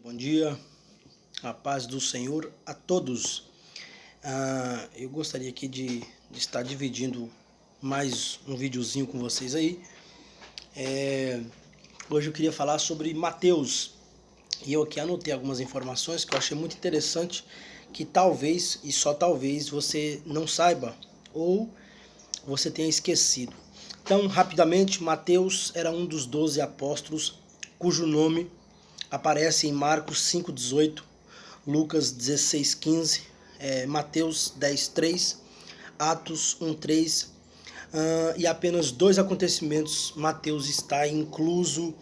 Bom dia, a paz do Senhor a todos. Eu gostaria aqui de estar dividindo mais um videozinho com vocês aí. Hoje eu queria falar sobre Mateus, e eu aqui anotei algumas informações que eu achei muito interessante, que talvez, e só talvez, você não saiba ou você tenha esquecido. Então, rapidamente, Mateus era um dos 12 apóstolos cujo nome aparece em Marcos 5,18, Lucas 16,15, Mateus 10,3, Atos 1,3, e apenas 2 acontecimentos Mateus está incluso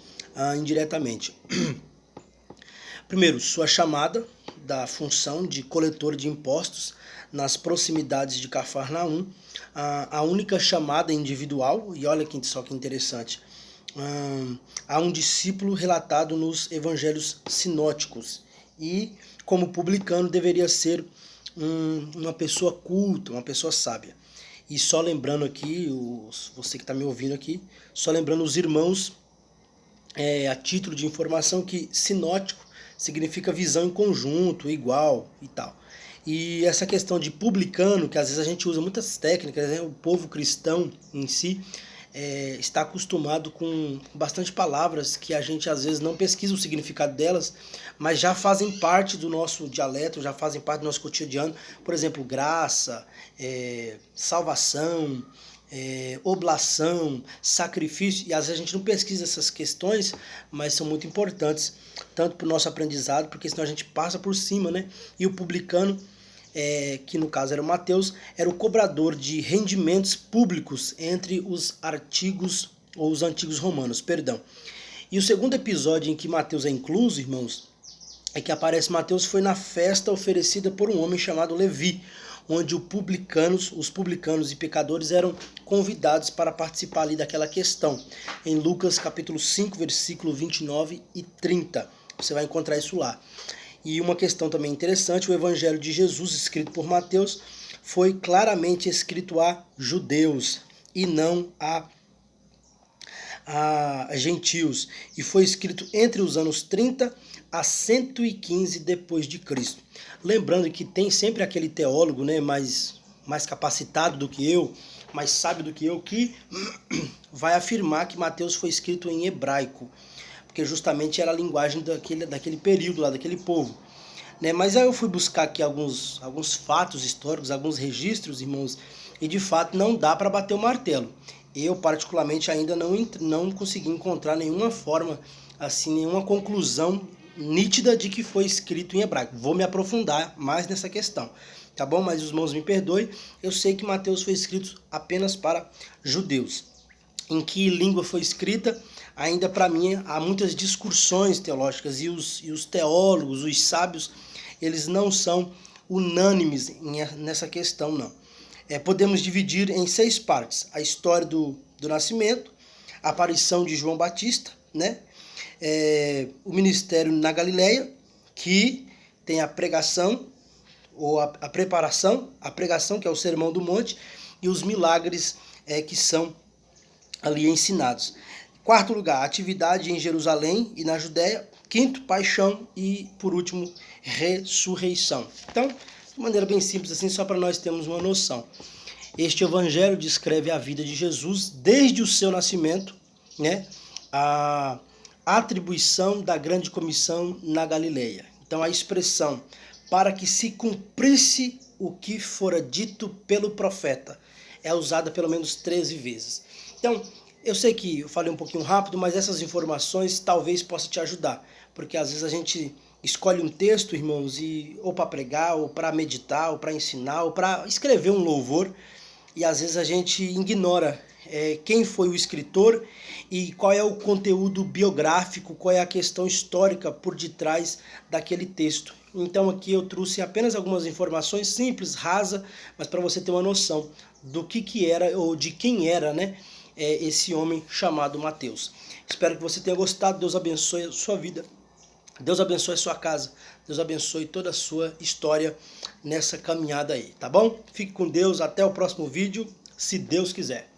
indiretamente. Primeiro, sua chamada da função de coletor de impostos nas proximidades de Cafarnaum, a única chamada individual, e olha só que interessante, há um discípulo relatado nos evangelhos sinóticos, e como publicano deveria ser uma pessoa culta, uma pessoa sábia. E só lembrando aqui, você que está me ouvindo aqui, só lembrando os irmãos, a título de informação, que sinótico significa visão em conjunto, igual e tal. E essa questão de publicano, que às vezes a gente usa muitas técnicas, né? O povo cristão em si está acostumado com bastante palavras que a gente às vezes não pesquisa o significado delas, mas já fazem parte do nosso dialeto, já fazem parte do nosso cotidiano. Por exemplo, graça, salvação, oblação, sacrifício, e às vezes a gente não pesquisa essas questões, mas são muito importantes, tanto para o nosso aprendizado, porque senão a gente passa por cima, né? E o publicano, que no caso era o Mateus, era o cobrador de rendimentos públicos entre os antigos romanos, perdão. E o segundo episódio em que Mateus é incluso, irmãos, é que aparece Mateus foi na festa oferecida por um homem chamado Levi, onde os publicanos e pecadores eram convidados para participar ali daquela questão. Em Lucas capítulo 5, versículo 29 e 30, você vai encontrar isso lá. E uma questão também interessante, o Evangelho de Jesus, escrito por Mateus, foi claramente escrito a judeus e não a gentios, e foi escrito entre os anos 30 a 115 depois de Cristo. Lembrando que tem sempre aquele teólogo, né, mais capacitado do que eu, mais sábio do que eu, que vai afirmar que Mateus foi escrito em hebraico, porque justamente era a linguagem daquele período lá, daquele povo. Né? Mas aí eu fui buscar aqui alguns fatos históricos, alguns registros, irmãos, e de fato não dá para bater o martelo. Eu, particularmente, ainda não consegui encontrar nenhuma forma, assim, nenhuma conclusão nítida de que foi escrito em hebraico. Vou me aprofundar mais nessa questão, tá bom? Mas os irmãos me perdoem, eu sei que Mateus foi escrito apenas para judeus. Em que língua foi escrita, ainda para mim há muitas discussões teológicas, e os teólogos, os sábios, eles não são unânimes nessa questão, não. Podemos dividir em 6 partes: a história do nascimento, a aparição de João Batista, né? O ministério na Galileia, que tem a pregação, ou a preparação, a pregação, que é o Sermão do Monte, e os milagres que são ali ensinados. Quarto lugar, atividade em Jerusalém e na Judéia. Quinto, paixão, e por último, ressurreição. Então, de maneira bem simples assim, só para nós termos uma noção. Este evangelho descreve a vida de Jesus desde o seu nascimento, né, a atribuição da grande comissão na Galileia. Então, a expressão para que se cumprisse o que fora dito pelo profeta é usada pelo menos 13 vezes. Então, eu sei que eu falei um pouquinho rápido, mas essas informações talvez possam te ajudar, porque às vezes a gente escolhe um texto, irmãos, ou para pregar, ou para meditar, ou para ensinar, ou para escrever um louvor, e às vezes a gente ignora quem foi o escritor e qual é o conteúdo biográfico, qual é a questão histórica por detrás daquele texto. Então aqui eu trouxe apenas algumas informações simples, rasa, mas para você ter uma noção do que era, ou de quem era, né, esse homem chamado Mateus. Espero que você tenha gostado. Deus abençoe a sua vida, Deus abençoe a sua casa, Deus abençoe toda a sua história nessa caminhada aí, tá bom? Fique com Deus, até o próximo vídeo, se Deus quiser.